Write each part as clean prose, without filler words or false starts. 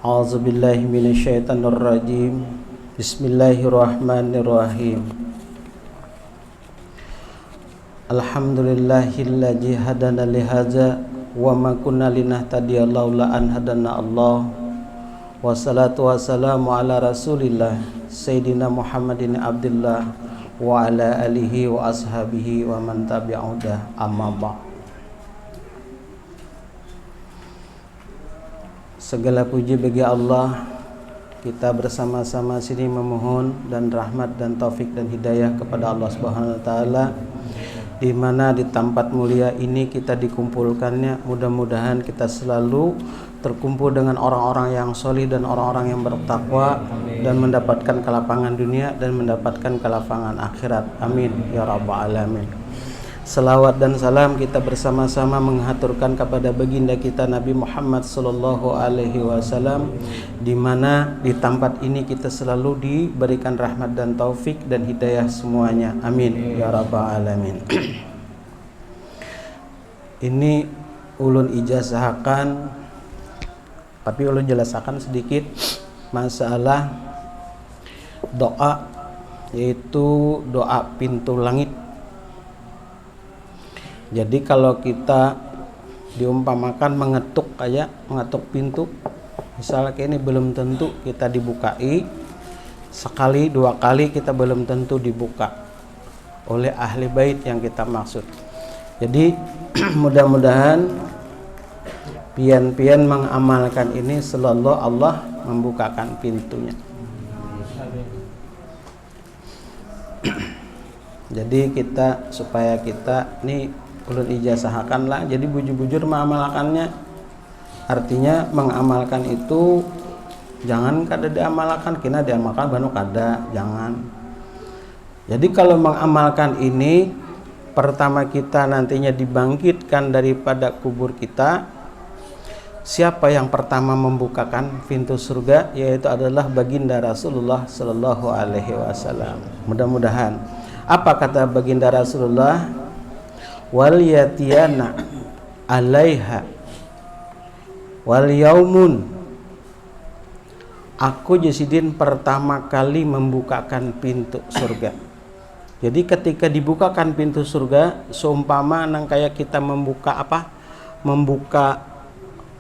A'udzubillahi minasyaitonirrajim. Bismillahirrahmanirrahim. Alhamdulillahilladzi hadana lihadza wa ma kunna linahtadiya laula an hadana Allah. Wassalatu wassalamu ala Rasulillah Sayyidina Muhammadin Abdillah wa ala alihi wa ashabihi wa man tabi'udah, amma ba'd. Segala puji bagi Allah. Kita bersama-sama sini memohon dan rahmat dan taufik dan hidayah kepada Allah Subhanahu wa taala, di mana di tempat mulia ini kita dikumpulkannya. Mudah-mudahan kita selalu terkumpul dengan orang-orang yang solih dan orang-orang yang bertakwa dan mendapatkan kelapangan dunia dan mendapatkan kelapangan akhirat. Amin ya rabbal alamin. Salawat dan salam kita bersama-sama menghaturkan kepada baginda kita Nabi Muhammad sallallahu alaihi wasallam, di mana di tempat ini kita selalu diberikan rahmat dan taufik dan hidayah semuanya. Amin ya rabbal alamin. Ini ulun ijazahkan, tapi ulun jelaskan sedikit masalah doa, yaitu doa pintu langit. Jadi kalau kita diumpamakan mengetuk pintu, misalnya kayak ini, belum tentu kita dibukai. Sekali dua kali kita belum tentu dibuka oleh ahli bait yang kita maksud. Jadi mudah-mudahan pian-pian mengamalkan ini, selalu Allah membukakan pintunya. Jadi kita, supaya kita ini ulun ijazahkan lah, jadi bujur-bujur mengamalkannya. Artinya mengamalkan itu jangan kada diamalkan, kena diamalkan banu kada, jangan. Jadi kalau mengamalkan ini, pertama kita nantinya dibangkitkan daripada kubur kita, siapa yang pertama membukakan pintu surga, yaitu adalah baginda Rasulullah sallallahu alaihi wasallam. Mudah-mudahan. Apa kata baginda Rasulullah? Wal yatiyana alaiha wal yaumun. Aku jasidin pertama kali membukakan pintu surga. Jadi ketika dibukakan pintu surga, seumpama nang kayak kita membuka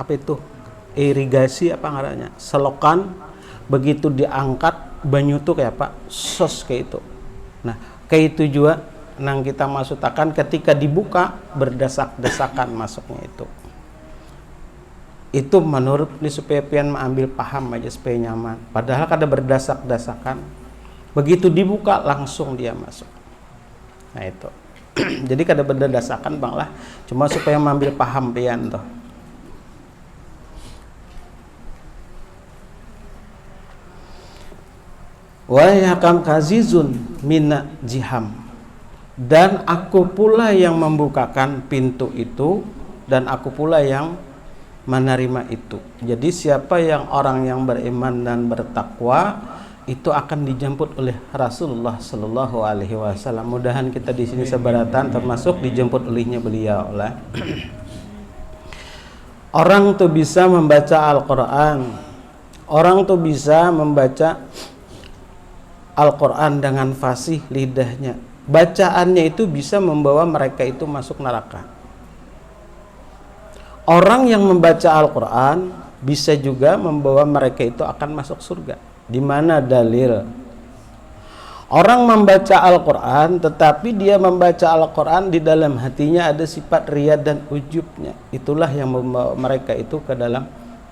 itu irigasi ngarannya, selokan, begitu diangkat banyu tuh kayak sos kayak itu. Nah kayak itu juga nang kita masukkan, ketika dibuka berdesak-desakan masuknya itu menurut ini supaya pian mengambil paham aja supaya nyaman, padahal kada berdesak-desakan, begitu dibuka langsung dia masuk. Nah itu jadi kada berdesakan bang lah, cuma supaya mengambil paham pian toh. Wa yakam kazizun mina jiham, dan aku pula yang membukakan pintu itu, dan aku pula yang menerima itu. Jadi siapa yang orang yang beriman dan bertakwa itu akan dijemput oleh Rasulullah sallallahu alaihi wasallam. Mudahan kita di sini sebaratan termasuk dijemput olehnya beliau lah. Orang tuh bisa membaca Al-Qur'an. Orang tuh bisa membaca Al-Qur'an dengan fasih lidahnya. Bacaannya itu bisa membawa mereka itu masuk neraka. Orang yang membaca Al-Quran bisa juga membawa mereka itu akan masuk surga. Di mana dalil? Orang membaca Al-Quran, tetapi dia membaca Al-Quran di dalam hatinya ada sifat riya dan ujubnya. Itulah yang membawa mereka itu ke dalam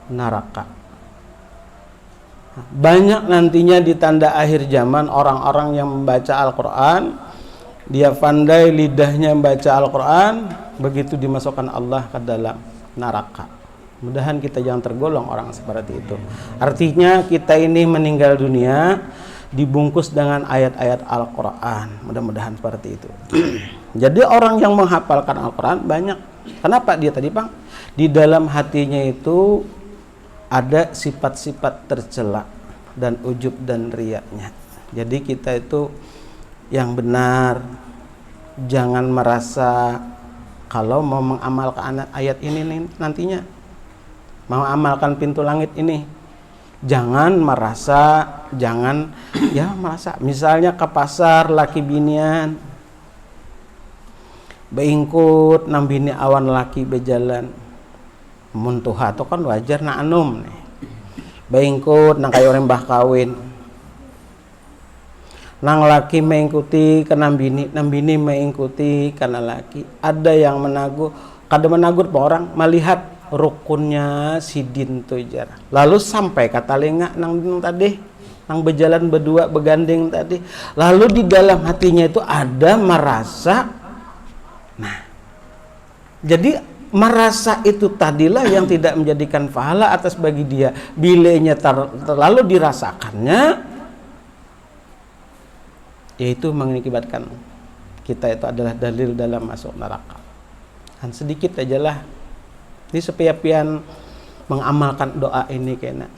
neraka. Banyak nantinya di tanda akhir zaman orang-orang yang membaca Al-Quran, dia pandai lidahnya membaca Al-Quran, begitu dimasukkan Allah ke dalam neraka. Mudahan kita jangan tergolong orang seperti itu. Artinya kita ini meninggal dunia dibungkus dengan ayat-ayat Al-Quran. Mudah-mudahan seperti itu. Jadi orang yang menghafalkan Al-Quran banyak. Kenapa dia tadi bang? Di dalam hatinya itu ada sifat-sifat tercela dan ujub dan riyanya. Jadi kita itu yang benar, jangan merasa kalau mau mengamalkan ayat ini nantinya, mau amalkan pintu langit ini, Jangan merasa misalnya ke pasar laki binian beingkut nang bini awan laki bejalan muntuha atau kan wajar na anum nih beingkut nang kayak orang bah kawin nang laki mengikuti ke nang bini mengikuti karena laki. Ada yang menagur orang melihat rukunnya sidin tuh jar. Lalu sampai kata lenga nang tadi nang berjalan berdua begandeng tadi. Lalu di dalam hatinya itu ada merasa, nah jadi merasa itu tadilah yang tidak menjadikan pahala atas bagi dia. Bilanya terlalu dirasakannya, yaitu mengakibatkan kita itu adalah dalil dalam masuk neraka. Dan sedikit ajalah ini sepian mengamalkan doa ini kena.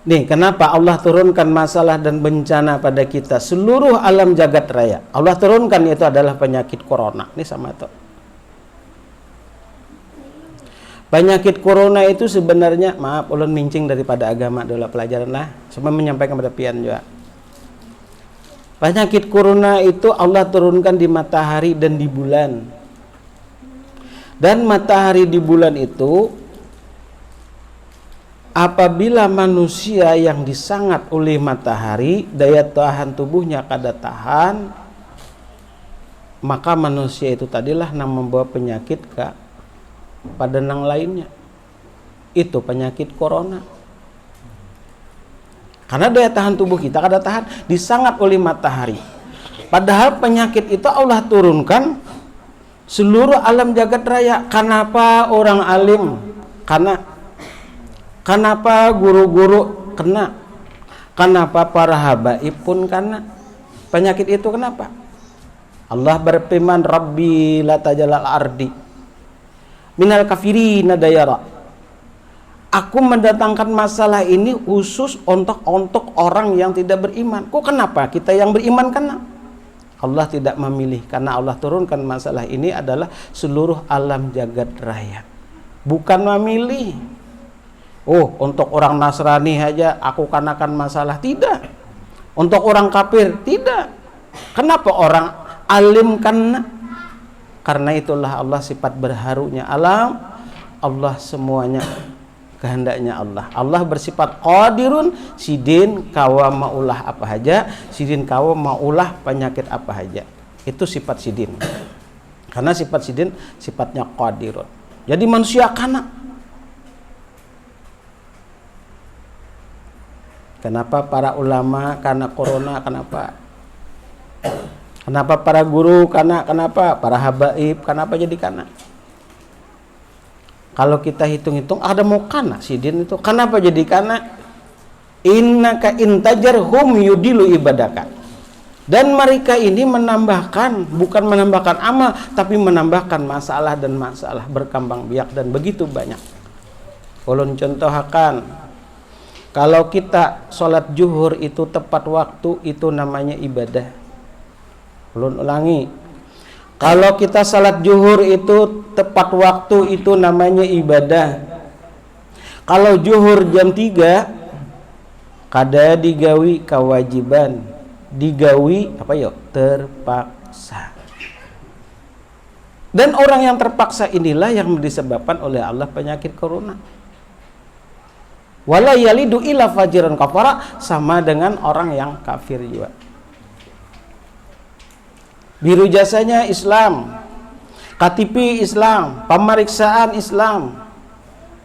Nih, kenapa Allah turunkan masalah dan bencana pada kita seluruh alam jagat raya? Allah turunkan itu adalah penyakit corona. Ini sama tuh. Penyakit corona itu sebenarnya, maaf ulun mincing daripada agama dulu pelajaran lah, cuma menyampaikan pada pian juga. Penyakit corona itu Allah turunkan di matahari dan di bulan. Dan matahari di bulan itu apabila manusia yang disangat oleh matahari, daya tahan tubuhnya kada tahan, maka manusia itu tadilah yang membawa penyakit pada nang lainnya. Itu penyakit corona. Karena daya tahan tubuh kita kada tahan, disangat oleh matahari. Padahal penyakit itu Allah turunkan seluruh alam jagat raya. Kenapa orang alim kenapa guru-guru kena? Kenapa para habaib pun kena? Penyakit itu kenapa? Allah berfirman, Rabbi la tajalal ardi minal kafirina dayara. Aku mendatangkan masalah ini khusus untuk orang yang tidak beriman. Kok kenapa kita yang beriman kena? Allah tidak memilih, karena Allah turunkan masalah ini adalah seluruh alam jagat raya. Bukan memilih. Oh, untuk orang Nasrani aja aku kenakan masalah. Tidak. Untuk orang kafir, tidak. Kenapa orang alim kena? Karena itulah Allah sifat berharunya alam. Allah semuanya kehendaknya Allah. Allah bersifat qadirun, sidin kawa maulah apa saja, sidin kawa maulah penyakit apa saja. Itu sifat sidin. Karena sifat sidin sifatnya qadirun. Jadi manusia kana. Kenapa para ulama karena corona? Kenapa? Kenapa para guru? Kenapa? Para habaib? Kenapa jadi kana? Kalau kita hitung-hitung ada mau kana sidin itu. Kenapa jadi kana? Innaka intajarhum yudilu ibadaka. Dan mereka ini bukan menambahkan amal, tapi menambahkan masalah dan masalah berkembang biak dan begitu banyak. Ulun contohkan, kalau kita sholat zuhur itu tepat waktu, itu namanya ibadah. Ulun ulangi. Kalau kita salat zuhur itu tepat waktu, itu namanya ibadah. Kalau zuhur jam 3 kada digawi kewajiban, digawi terpaksa. Dan orang yang terpaksa inilah yang disebabkan oleh Allah penyakit corona. Wala yalidu illa fajiran kafara, sama dengan orang yang kafir juga. Biru jasanya Islam, KTP Islam, pemeriksaan Islam.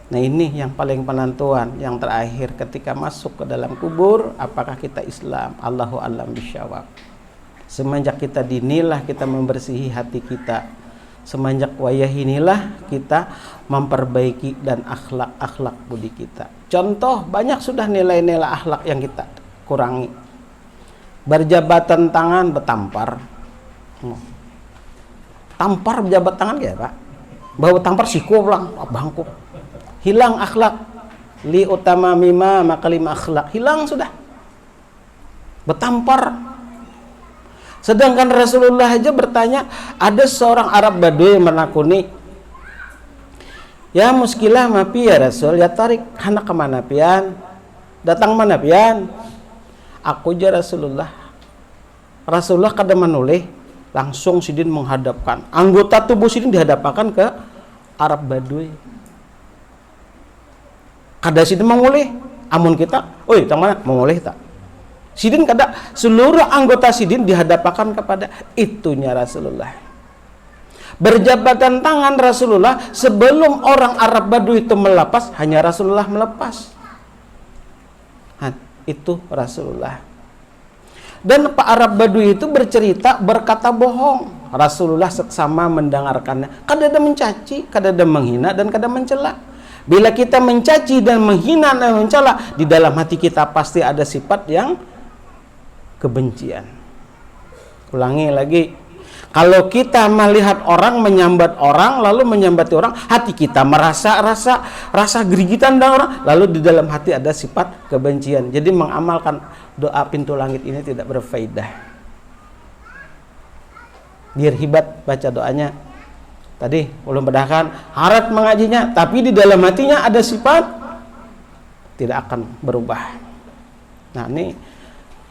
Nah ini yang paling penentuan, yang terakhir ketika masuk ke dalam kubur, apakah kita Islam? Allahu a'lam bisyawab. Semenjak kita dinilah kita membersihi hati kita. Semenjak wayah inilah kita memperbaiki dan akhlak budi kita. Contoh, banyak sudah nilai-nilai akhlak yang kita kurangi. Berjabatan tangan betampar. Tampar berjabat tangan ya Pak, bawa tampar siku pulang bangku, hilang akhlak. Li utama mima maka lima akhlak, hilang sudah betampar. Sedangkan Rasulullah aja bertanya, ada seorang Arab Badui yang menakuni, Ya muskilah mapi ya Rasul, ya tarik anak kemana pian? Datang mana pian? Aku ja Rasulullah. Rasulullah kada menoleh, langsung Sidin menghadapkan. Anggota tubuh Sidin dihadapkan ke Arab Baduy. Kada Sidin mengoleh, amun kita, oi, tang mana mengoleh tak? Sidin kada, seluruh anggota Sidin dihadapkan kepada itunya Rasulullah. Berjabatan tangan Rasulullah sebelum orang Arab Baduy itu melepas, hanya Rasulullah melepas. Itu Rasulullah. Dan Pak Arab Baduy itu bercerita, berkata bohong. Rasulullah seksama mendengarkannya. Kada ada mencaci, kada ada menghina, dan kada mencela. Bila kita mencaci dan menghina dan mencela, di dalam hati kita pasti ada sifat yang kebencian. Ulangi lagi. Kalau kita melihat orang menyambat orang, lalu menyambati orang, hati kita merasa rasa gerigitan dan orang, lalu di dalam hati ada sifat kebencian. Jadi mengamalkan doa pintu langit ini tidak berfaedah. Biar hebat baca doanya. Tadi ulun bedahkan harap mengajinya, tapi di dalam hatinya ada sifat tidak akan berubah. Nah ini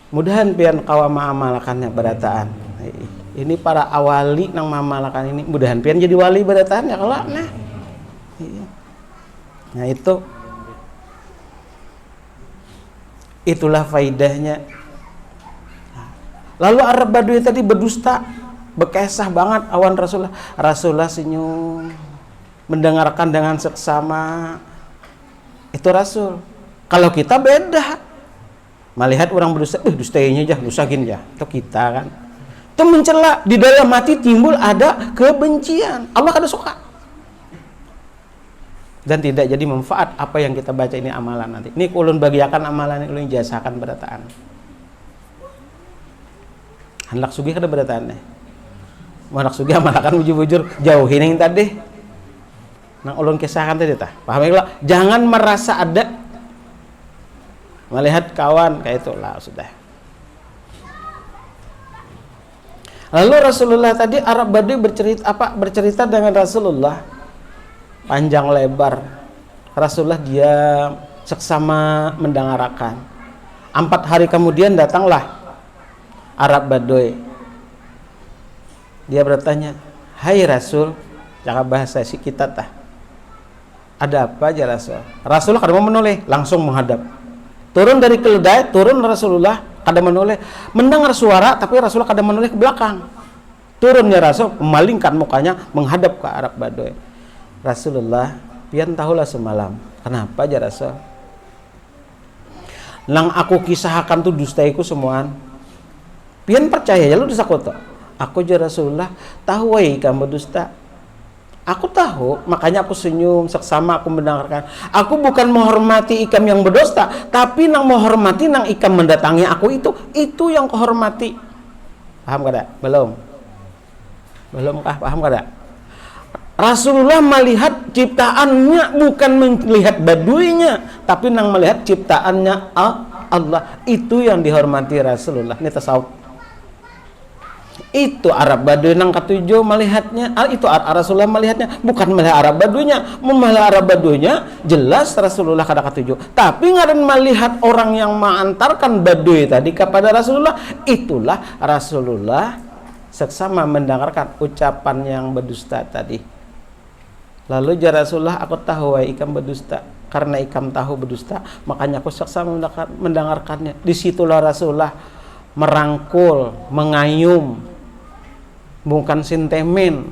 mudahan pian kawa mengamalkannya berataan. Ini para awali nang mamalakan ini, mudahan pian jadi wali berataan ya kalau nah. Nah itulah faidahnya. Lalu Arab Baduy tadi berdusta, bekesah banget awan Rasulullah. Rasulullah senyum, mendengarkan dengan seksama. Itu Rasul. Kalau kita beda, melihat orang berdusta, dustainya aja, dusakin ya. Itu kita kan. Itu mencela, di dalam hati timbul ada kebencian. Allah kada suka. Dan tidak jadi manfaat apa yang kita baca ini amalan nanti. Ini ulun bagiakan amalan ini, ulun jasakan berataan. Hendak sugih kada berataannya. Hendak sugih amalakan bujur-bujur jauhin yang tadi. Nang ulun kisahkan tadi tah. Paham ya? Jangan merasa ada melihat kawan kayak itulah sudah. Lalu Rasulullah tadi Arab Baduy bercerita dengan Rasulullah panjang lebar. Rasulullah dia seksama mendengarkan. 4 hari kemudian datanglah Arab Baduy. Dia bertanya, "Hai Rasul," cara bahasa si kita tah. "Ada apa aja Rasul?" Rasulullah kada mau menoleh, langsung menghadap. Turun dari keledai, turun Rasulullah kada menoleh, mendengar suara tapi Rasulullah kada menoleh ke belakang. Turunnya Rasul memalingkan mukanya menghadap ke Arab Baduy. Rasulullah, pian tahulah semalam. Kenapa aja Rasul? Nang aku kisahkan tuh dustaiku semuaan. Pian percaya ya lu disakoto. Aku aja Rasulullah tahu wei kamu dusta. Aku tahu, makanya aku senyum, seksama aku mendengarkan. Aku bukan menghormati ikam yang berdosta, tapi nang menghormati nang ikam mendatangi aku itu yang kehormati. Paham kada? Belum kah? Paham kada? Rasulullah melihat ciptaannya, bukan melihat baduynya, tapi nang melihat ciptaannya Allah. Itu yang dihormati Rasulullah. Ini tasawuf. Itu Arab Baduy nang ketujuh melihatnya, itu Rasulullah melihatnya, bukan melihat Arab Baduynya. Melihat Arab Baduynya jelas Rasulullah kada ketujuh, tapi ngaran melihat orang yang mengantarkan Baduy tadi kepada Rasulullah, itulah Rasulullah seksama mendengarkan ucapan yang berdusta tadi. Lalu ya Rasulullah, aku tahu wahai ikam berdusta, karena ikam tahu berdusta makanya aku seksama mendengarkannya. Disitulah Rasulullah merangkul, mengayum, bukan sintemen.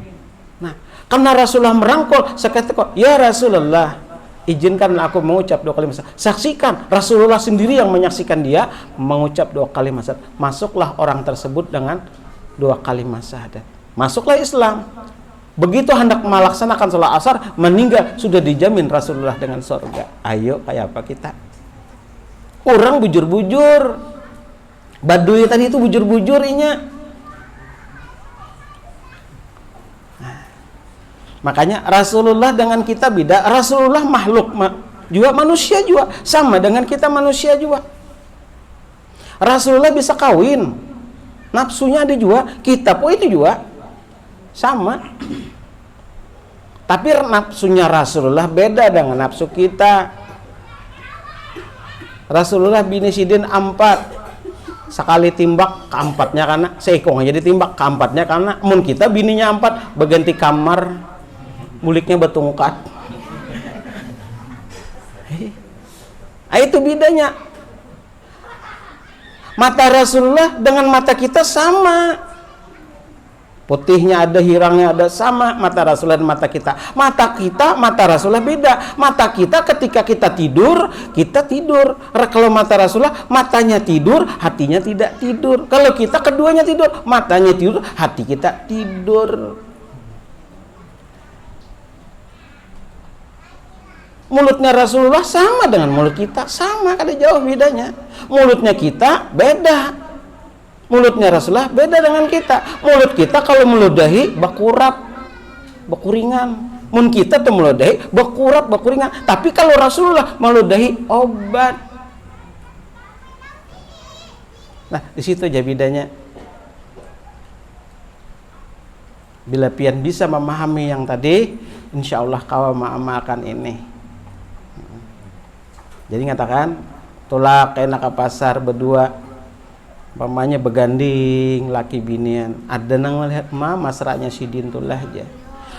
Nah, karena Rasulullah merangkul, seketika, ya Rasulullah, izinkanlah aku mengucap 2 kalimat syahadat. Saksikan, Rasulullah sendiri yang menyaksikan dia mengucap 2 kalimat syahadat. Masuklah orang tersebut dengan 2 kalimat syahadat. Masuklah Islam. Begitu hendak melaksanakan sholat asar, meninggal, sudah dijamin Rasulullah dengan surga. Ayo, kayak apa kita? Orang bujur-bujur. Baduy tadi itu bujur-bujur inya. Makanya Rasulullah dengan kita beda. Rasulullah makhluk juga, manusia juga, sama dengan kita manusia juga. Rasulullah bisa kawin, nafsunya ada juga, kita pun itu juga sama. Tapi nafsunya Rasulullah beda dengan nafsu kita. Rasulullah bini sidin 4, sekali timbak keempatnya karena seikong aja ditimbak keempatnya karena mun kita bininya 4 berganti kamar muliknya betungkat. Itu bedanya. Mata Rasulullah dengan mata kita sama. Putihnya ada, hirangnya ada, sama mata Rasulullah dan mata kita. Mata kita, mata Rasulullah beda. Mata kita ketika kita tidur. Kalau mata Rasulullah, matanya tidur, hatinya tidak tidur. Kalau kita keduanya tidur, matanya tidur, hati kita tidur. Mulutnya Rasulullah sama dengan mulut kita, sama, kada jauh bedanya. Mulutnya kita beda. Mulutnya Rasulullah beda dengan kita. Mulut kita kalau meludahi bakurap, bakuringan. Mun kita tuh meludahi bakurap, bakuringan. Tapi kalau Rasulullah meludahi obat. Nah, di situ aja bedanya. Bila pian bisa memahami yang tadi, insya Allah kau mengamalkan ini. Jadi ngatakan, tulak enak ke pasar berdua. Pamannya beganding laki binian, ada nang melihat masranya sidin tulah aja.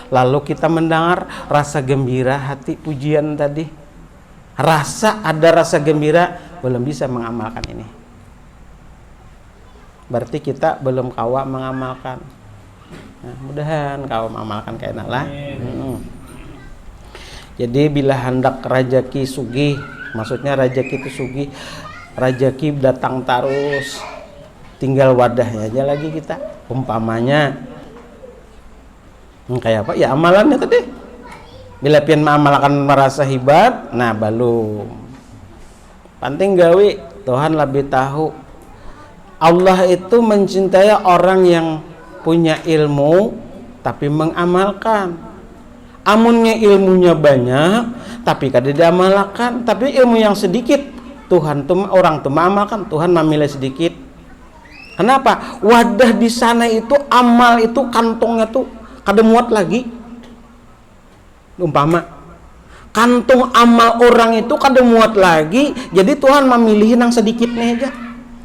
Lalu kita mendengar rasa gembira hati pujian tadi, ada rasa gembira, belum bisa mengamalkan ini. Berarti kita belum kawa mengamalkan. Nah, mudahan kau mengamalkan keenak lah. Jadi bila hendak rajaki sugih, maksudnya rajaki itu sugih, rajaki datang terus. Tinggal wadahnya aja lagi kita. Umpamanya kayak apa? Ya amalannya tadi. Bila pian mengamalkan merasa hebat, nah belum. Penting gawe, Tuhan lebih tahu. Allah itu mencintai orang yang punya ilmu tapi mengamalkan. Amunnya ilmunya banyak tapi kada diamalkan, tapi ilmu yang sedikit Tuhan tuh orang tuh mengamalkan, Tuhan memilih sedikit. Kenapa? Wadah di sana itu amal itu kantongnya tuh kada muat lagi. Umpama kantong amal orang itu kada muat lagi, jadi Tuhan memilih yang sedikitnya aja.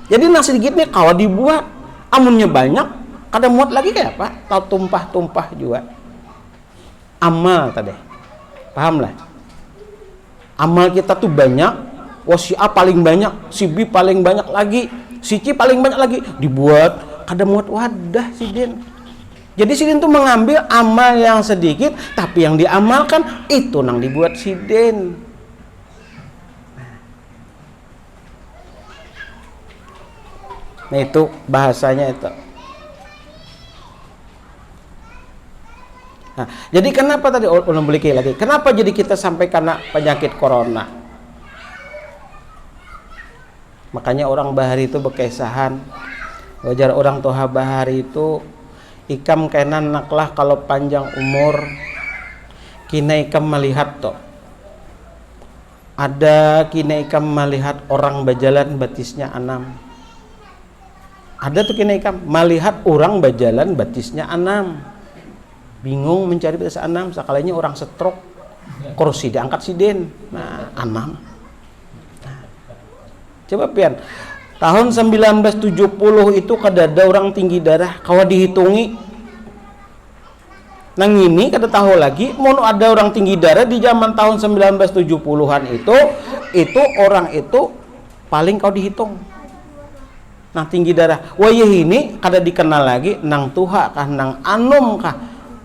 Jadi yang sedikitnya kalau dibuat, amunnya banyak kada muat lagi kayak apa? Tahu tumpah-tumpah juga. Amal tadi. Paham lah? Amal kita tuh banyak, si A paling banyak, si B paling banyak lagi, si C paling banyak lagi, dibuat kada muat wadah sidin. Jadi sidin tuh mengambil amal yang sedikit tapi yang diamalkan itu nang dibuat sidin. Nah itu bahasanya itu. Nah, jadi kenapa tadi ulun beli lagi? Kenapa jadi kita sampai kena penyakit corona? Makanya orang bahari itu berkesahan. Wajar orang toha bahari itu ikam kenan naklah kalau panjang umur kina ikam melihat toh. Ada kina ikam melihat orang berjalan batisnya 6. Ada tuh kina ikam melihat orang berjalan batisnya 6. Bingung mencari batis 6, sekalinya orang stroke. Kursi diangkat sidin. Nah, 6. Coba pian, tahun 1970 itu kada ada orang tinggi darah, kalau dihitungi. Nang ini kada tahu lagi, mau ada orang tinggi darah di zaman tahun 1970-an itu orang itu paling kau dihitung. Nang tinggi darah. Wayah ini kada dikenal lagi, nang tuha kah, nang anum kah,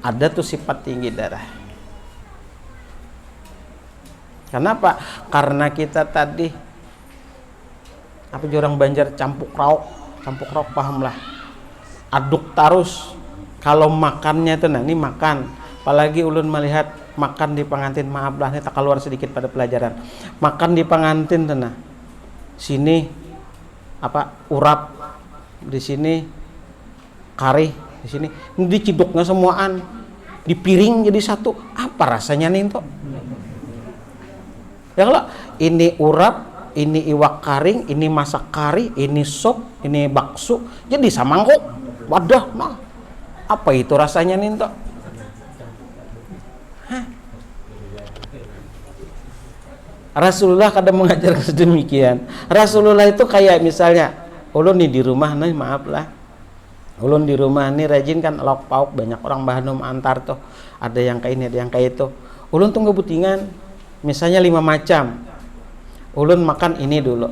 ada tuh sifat tinggi darah. Kenapa? Karena kita tadi apa orang Banjar campuk rauk paham lah, aduk terus kalau makannya itu. Nah ini makan, apalagi ulun melihat makan di pengantin, maaf lah ini tak keluar sedikit pada pelajaran. Makan di pengantin tuh nah, sini apa urap, di sini kari, di sini ini diciduknya semuaan di piring jadi satu, apa rasanya nih toh? Ya kalau ini urap, ini iwak karing, ini masak kari, ini sop, ini bakso, jadi samangkok, wadah, nah apa itu rasanya nih toh? Rasulullah kadang mengajarkan sedemikian. Rasulullah itu kayak misalnya, ulun nih di rumah nih, maaf lah, ulun di rumah nih rajin kan lauk pauk, banyak orang bahanum antar tuh, ada yang kayak ini, ada yang kayak itu. Ulun tuh ngebutingan, misalnya 5 macam. Ulun makan ini dulu.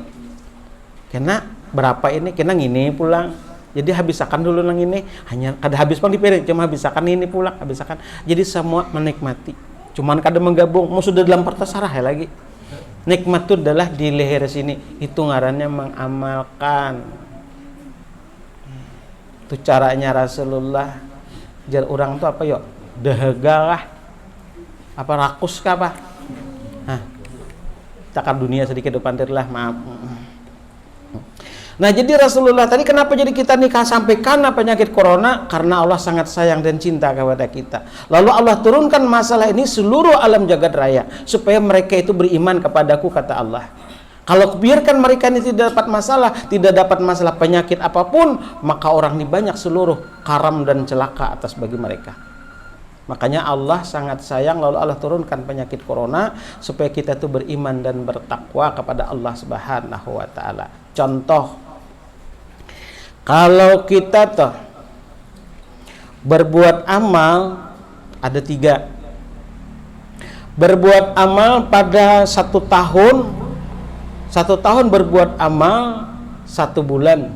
Kena berapa ini, kena ngini pulang. Jadi habisakan dulu nang ini, hanya kada habis pun di piring, cuma habisakan ini pulang, habisakan. Jadi semua menikmati. Cuman kada menggabung, mau sudah dalam pertasarah ya lagi. Nikmat itu adalah di leher sini, itu ngarannya mengamalkan. Itu caranya Rasulullah. Jar orang tuh apa yuk? Dahaga lah. Apa rakus kah apa? Nah, cakap dunia sedikit depan lah, maaf. Nah, jadi Rasulullah tadi kenapa jadi kita nikah sampai karena penyakit corona? Karena Allah sangat sayang dan cinta kepada kita. Lalu Allah turunkan masalah ini seluruh alam jagat raya supaya mereka itu beriman kepadaku, kata Allah. Kalau biarkan mereka ini tidak dapat masalah penyakit apapun, maka orang ini banyak seluruh karam dan celaka atas bagi mereka. Makanya Allah sangat sayang, lalu Allah turunkan penyakit corona supaya kita itu beriman dan bertakwa kepada Allah Subhanahu wa taala. Contoh, kalau kita tuh berbuat amal ada 3. Berbuat amal pada 1 tahun, 1 tahun berbuat amal, 1 bulan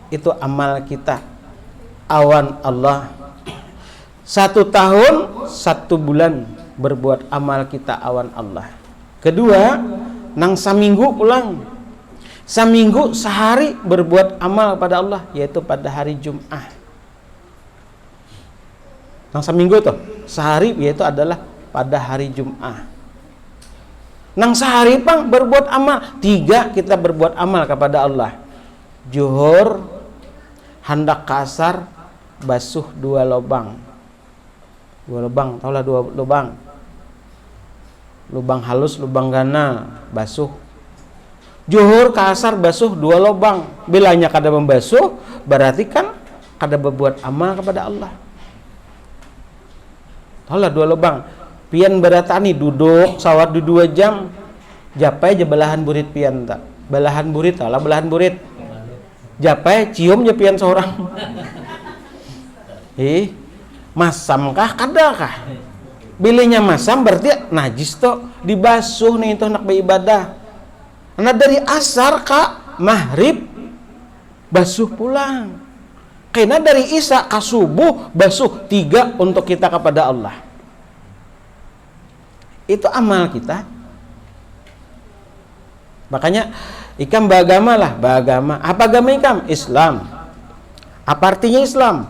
itu amal kita awan Allah. 1 tahun 1 bulan berbuat amal kita awan Allah. Kedua, nang saminggu pulang. Saminggu sehari berbuat amal pada Allah, yaitu pada hari Jum'ah. Nang saminggu tuh sehari yaitu adalah pada hari Jum'ah. Nang sehari pang berbuat amal 3, kita berbuat amal kepada Allah. Zuhur, hendak kasar, basuh 2 lubang. 2 lubang, taulah 2 lubang. Lubang halus, lubang gana, basuh. Zuhur kasar basuh 2 lubang. Bilanya kada membasuh, berarti kan kada berbuat amal kepada Allah. Taulah 2 lubang. Pian beratani duduk sawat di 2 jam. Japai je belahan burit pian tak. Belahan burit, taulah belahan burit. Japai cium je pian seorang. Masam kah kada kah? Bilanya masam berarti najis toh, dibasuh nih itu nak beribadah. Nah dari asar ka maghrib basuh pulang. Karena dari isya ka subuh basuh 3 untuk kita kepada Allah. Itu amal kita. Makanya ikam beragama lah, beragama. Apa agama ikam? Islam. Apa artinya Islam?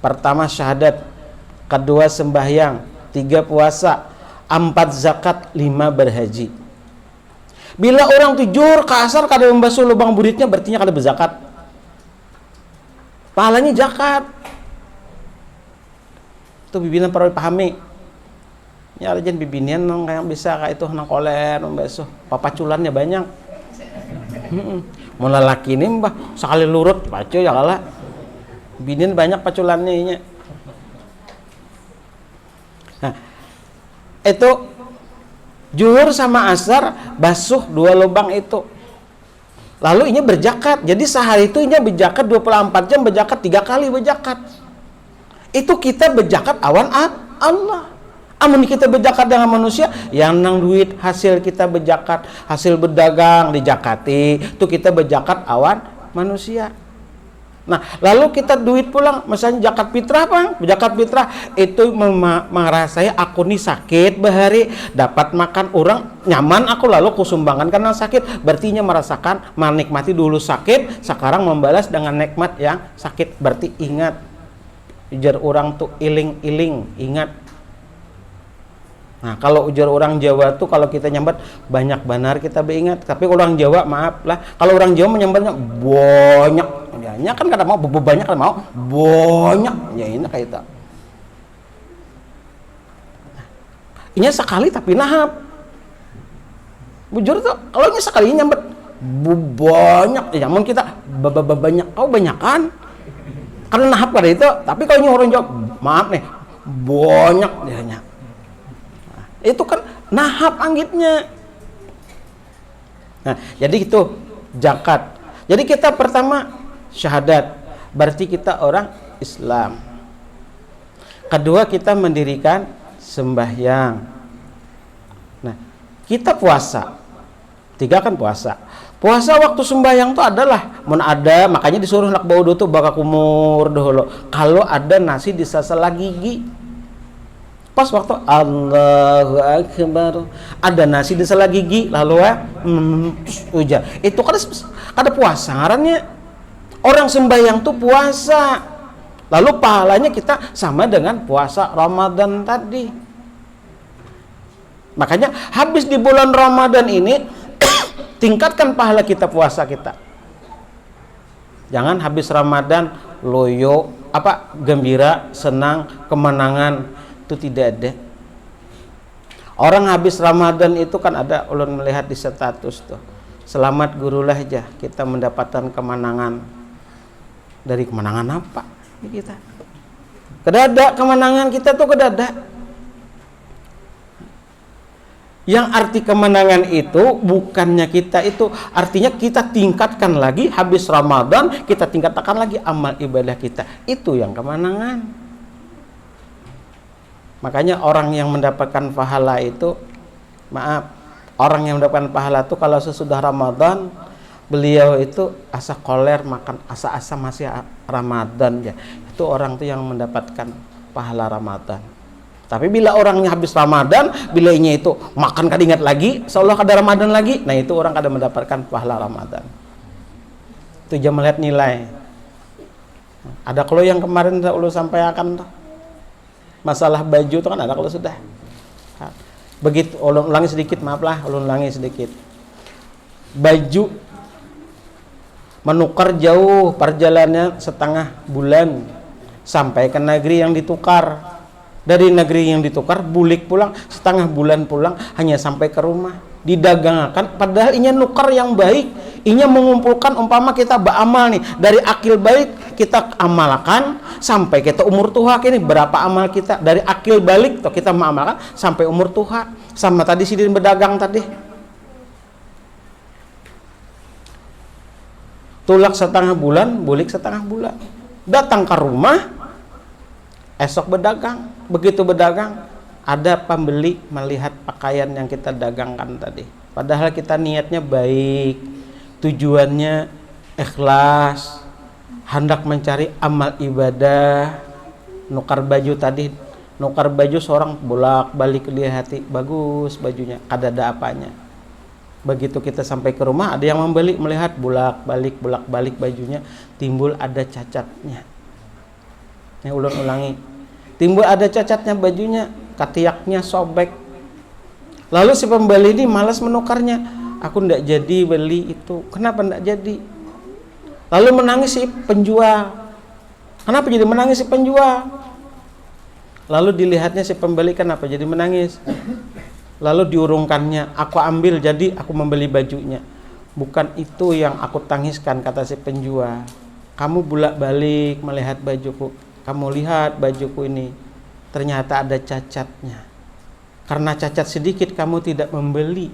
Pertama syahadat, kedua sembahyang, 3 puasa, 4 zakat, 5 berhaji. Bila orang tujur ke asar kada membasuh lubang buritnya, berarti kada berzakat. Pahalanya zakat. Itu bibinan perlu dipahami. Ya aja bibinian nang kayak bisa kayak itu nang koler membasuh. Papaculannya banyak. Mau lelaki ini mbah sekali lurut pacu ya kalah. Binin banyak paculannya ini. Nah, itu zuhur sama asar basuh 2 lubang itu. Lalu ini berzakat. Jadi sehari itu ini berzakat 24 jam, berzakat 3 kali berzakat. Itu kita berzakat awan Allah. Amun kita berzakat dengan manusia, yang nang duit hasil kita berzakat, hasil berdagang dijakati, itu kita berzakat awan manusia. Nah, lalu kita duit pulang, misalnya zakat fitrah bang, zakat fitrah itu merasai aku nih sakit bahari, dapat makan orang nyaman aku lalu kusumbangkan karena sakit, berarti merasakan menikmati dulu sakit, sekarang membalas dengan nikmat yang sakit, berarti ingat, ujar orang tuh iling-iling, ingat. Nah, kalau ujar orang Jawa tuh kalau kita nyambat banyak benar kita beringat, tapi orang Jawa maaf lah, kalau orang Jawa menyambatnya banyak, ya kan kada mau banyak kan mau banyak, ya ini kayak itu. Ini sekali tapi nahap. Bujur tuh kalau ini sekali nyambat banyak, ya namun kita banyak, kau banyak kan? Karena nahap kada itu, tapi kalau ini orang Jawa maaf nih banyak, ya. Itu kan nahap anggitnya. Nah, jadi itu zakat. Jadi kita pertama syahadat, berarti kita orang Islam. Kedua, kita mendirikan sembahyang. Nah, kita puasa. 3 kan puasa. Puasa waktu sembahyang itu adalah ada, makanya disuruh nak baudu tuh baka kumur dulu. Kalau ada nasi di sela gigi. Pas waktu Allahu Akbar ada nasi di sela gigi lalu ujar. Itu kan ada puasa ngarannya. Orang sembahyang tuh puasa. Lalu pahalanya kita sama dengan puasa Ramadan tadi. Makanya habis di bulan Ramadan ini tingkatkan pahala kita puasa kita. Jangan habis Ramadan loyo gembira, senang, kemenangan, itu tidak ada. Orang habis Ramadan itu kan ada ulun melihat di status tuh. Selamat gurulah aja kita mendapatkan kemenangan. Dari kemenangan apa? Kita. Kedada kemenangan kita tuh kedada. Yang arti kemenangan itu bukannya kita itu artinya kita tingkatkan lagi habis Ramadan, kita tingkatkan lagi amal ibadah kita. Itu yang kemenangan. Makanya orang yang mendapatkan pahala itu, orang yang mendapatkan pahala itu kalau sesudah Ramadan, beliau itu asa koler makan asa-asa masih Ramadan ya. Itu orang tuh yang mendapatkan pahala Ramadan. Tapi bila orangnya habis Ramadan, bilanya itu makan kadingat lagi, seolah kada Ramadan lagi, nah itu orang kada mendapatkan pahala Ramadan. Itu jam melihat nilai. Ada kalau yang kemarin ulun sampaikan tuh. Masalah baju itu kan ada kalau sudah. Begitu ulun ulangi sedikit, ulun ulangi sedikit. Baju menukar jauh perjalanannya setengah bulan sampai ke negeri yang ditukar. Dari negeri yang ditukar bulik pulang setengah bulan pulang hanya sampai ke rumah didagangkan padahal inya nukar yang baik, inya mengumpulkan umpama kita beramal nih dari akil baik kita amalkan sampai kita umur tua ini berapa amal kita dari akil balik toh kita mengamalkan sampai umur tua. Sama tadi sidin berdagang tadi tulak setengah bulan bulik setengah bulan datang ke rumah esok berdagang. Begitu berdagang ada pembeli melihat pakaian yang kita dagangkan tadi padahal kita niatnya baik, tujuannya ikhlas, hendak mencari amal ibadah. Nukar baju tadi, nukar baju seorang bolak balik lihat hati bagus bajunya kada ada apanya. Begitu kita sampai ke rumah ada yang membeli melihat bolak balik bajunya timbul ada cacatnya. Ini ulun ulangi, timbul ada cacatnya bajunya, ketiaknya sobek. Lalu si pembeli ini malas menukarnya. Aku ndak jadi beli itu. Kenapa ndak jadi? Lalu menangis si penjual. Kenapa jadi menangis si penjual? Lalu dilihatnya si pembeli kenapa jadi menangis? Lalu diurungkannya, aku ambil jadi aku membeli bajunya. Bukan itu yang aku tangiskan, kata si penjual. Kamu bolak-balik melihat bajuku. Kamu lihat bajuku ini, ternyata ada cacatnya. Karena cacat sedikit kamu tidak membeli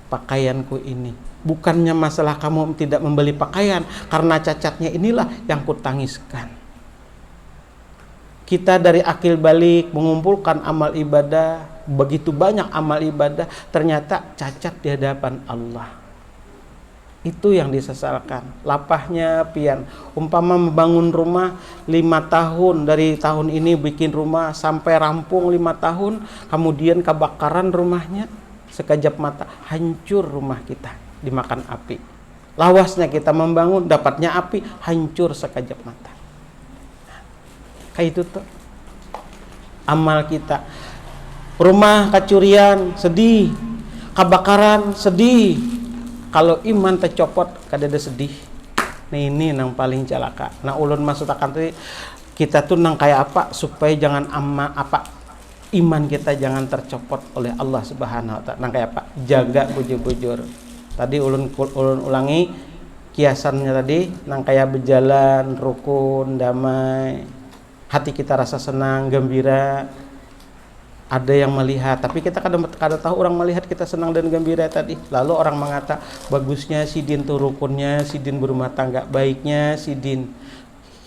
pakaianku ini. Bukannya masalah kamu tidak membeli pakaian, karena cacatnya inilah yang kutangiskan. Kita dari akil balik mengumpulkan amal ibadah, begitu banyak amal ibadah, ternyata cacat di hadapan Allah. Itu yang disesalkan. Lapahnya pian. Umpama membangun rumah 5 tahun, dari tahun ini bikin rumah sampai rampung 5 tahun, kemudian kebakaran rumahnya, sekejap mata hancur rumah kita dimakan api. Lawasnya kita membangun, dapatnya api, hancur sekejap mata. Kayak itu tuh amal kita. Rumah kecurian sedih, kebakaran sedih. Kalau iman tercopot kadada sedih. Nah ini yang paling celaka. Nah ulun maksud akan tadi kita tuh nang kayak apa supaya jangan iman kita jangan tercopot oleh Allah Subhanahu wa taala. Nang kayak apa? Jaga bujur-bujur. Tadi ulun ulangi kiasannya tadi nang kayak berjalan rukun, damai. Hati kita rasa senang, gembira. ada yang melihat, tapi kita kadang tahu orang melihat kita senang dan gembira tadi. Lalu orang mengata bagusnya si Din tuh rukunnya, si Din berumah tangga baiknya, si Din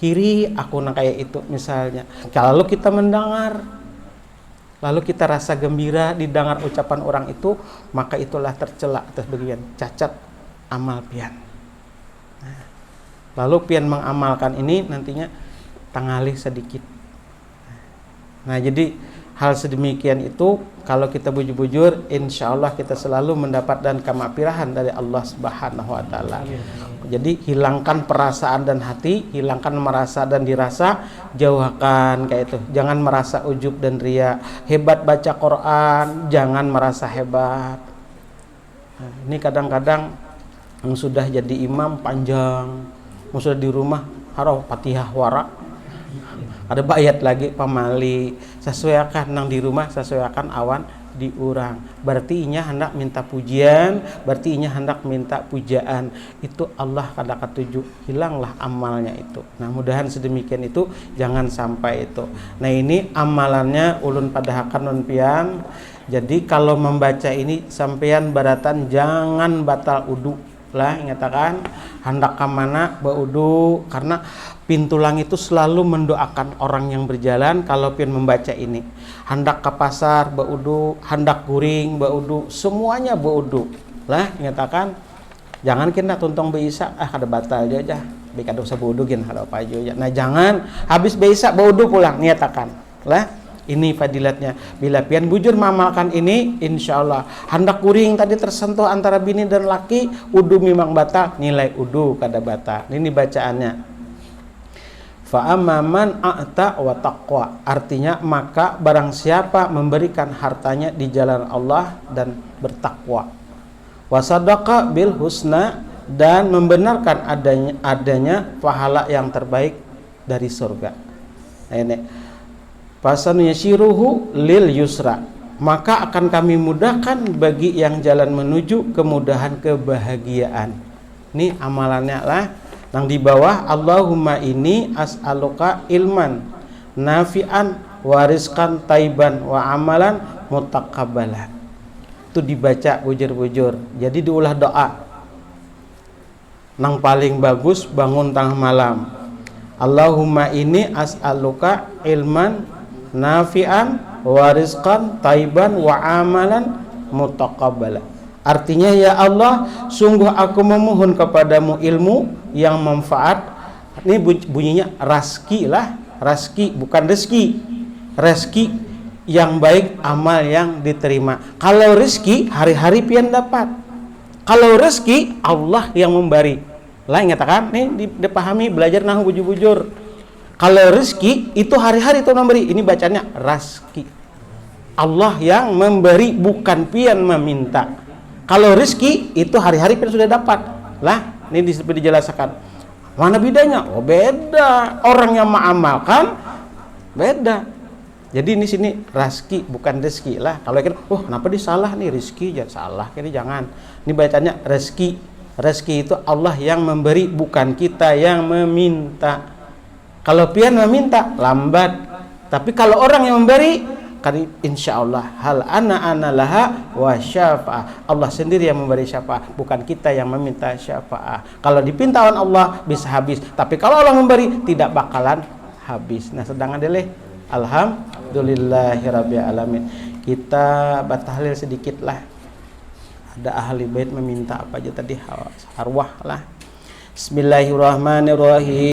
hiri aku nang kayak itu misalnya. Kalau kita mendengar, lalu kita rasa gembira didengar ucapan orang itu, maka itulah tercela atas bagian cacat amal pian. Nah, lalu pian mengamalkan ini nantinya tangalih sedikit. Nah, jadi hal sedemikian itu kalau kita bujur-bujur, insya Allah kita selalu mendapat dan kemagfirahan dari Allah Subhanahu Wa Taala. Jadi hilangkan perasaan dan hati, hilangkan merasa dan dirasa, jauhkan kayak itu. Jangan merasa ujub dan ria. Hebat baca Quran, jangan merasa hebat. Nah, ini kadang-kadang yang sudah jadi imam panjang, yang sudah di rumah harau Fatihah wara. Ada bayat lagi pamali, sesuaikan nang di rumah, sesuaikan awan diurang. Berarti inya hendak minta pujian, berarti inya hendak minta pujaan. Itu Allah kada ketuju, hilanglah amalnya itu. Nah, mudahan sedemikian itu jangan sampai itu. Nah, ini amalannya ulun padahakan non pian. Jadi kalau membaca ini sampean baratan jangan batal udu lah, ingatakan hendak ke mana baudu, karena pintu langit itu selalu mendoakan orang yang berjalan kalau pian membaca ini. Hendak ke pasar baudu, hendak guring baudu, semuanya baudu lah, ingatakan jangan kena tuntong beisa kada batal aja bika dosa baudu gin kada apa aja. Nah, jangan habis beisa baudu pulang, niatakan lah. Ini fadilatnya. Bila pian bujur mengamalkan ini, insya Allah hendak kuring tadi tersentuh antara bini dan laki, udu memang batal, nilai udu kada batal. Ini bacaannya. Fa amman a'ta wa taqwa. Artinya maka barang siapa memberikan hartanya di jalan Allah dan bertakwa. Wa sadaqa bil husna, dan membenarkan adanya pahala yang terbaik dari surga. Nah, ini Fasan yasiruhu lil yusra, maka akan kami mudahkan bagi yang jalan menuju kemudahan kebahagiaan. Ini amalannya lah. Yang di bawah, Allahumma ini as'aluka ilman nafi'an wa rizqan taiban wa amalan mutakabbalan. Itu dibaca bujur-bujur. Jadi diulah doa. Nang paling bagus bangun tengah malam. Allahumma ini as'aluka ilman nafi'an wa rizqan taiban wa amalan mutaqabbala. Artinya, ya Allah, sungguh aku memohon kepadamu ilmu yang manfaat. Ini bunyinya raski lah, raski bukan rezeki. Rezeki yang baik, amal yang diterima. Kalau rezeki hari-hari pian dapat. Kalau rezeki Allah yang memberi. Lah, ingatakan nih dipahami, belajar nahu bujur-bujur. Kalau rezeki itu hari-hari itu memberi, ini bacanya raski. Allah yang memberi, bukan pian meminta. Kalau rezeki itu hari-hari pian sudah dapat. Lah, ini dijelaskan. Mana bedanya? Oh, beda. Orang yang mengamalkan beda. Jadi ini sini raski bukan rezeki lah. Kalau kira, kenapa dia salah nih rezeki? Jangan salah, kira jangan. Ini bacanya rezeki. Rezeki itu Allah yang memberi, bukan kita yang meminta. Kalau pian meminta lambat, tapi kalau orang yang memberi kan insya Allah hal ana laha wa syafa'ah. Allah sendiri yang memberi syafaat, bukan kita yang meminta syafaat. Kalau dipintawan Allah bisa habis, tapi kalau Allah memberi tidak bakalan habis. Nah, sedang adalah alhamdulillahirabbil alamin. Kita batahlil sedikit lah. Ada ahli bait meminta apa aja tadi, arwah lah. Bismillahirrahmanirrahim.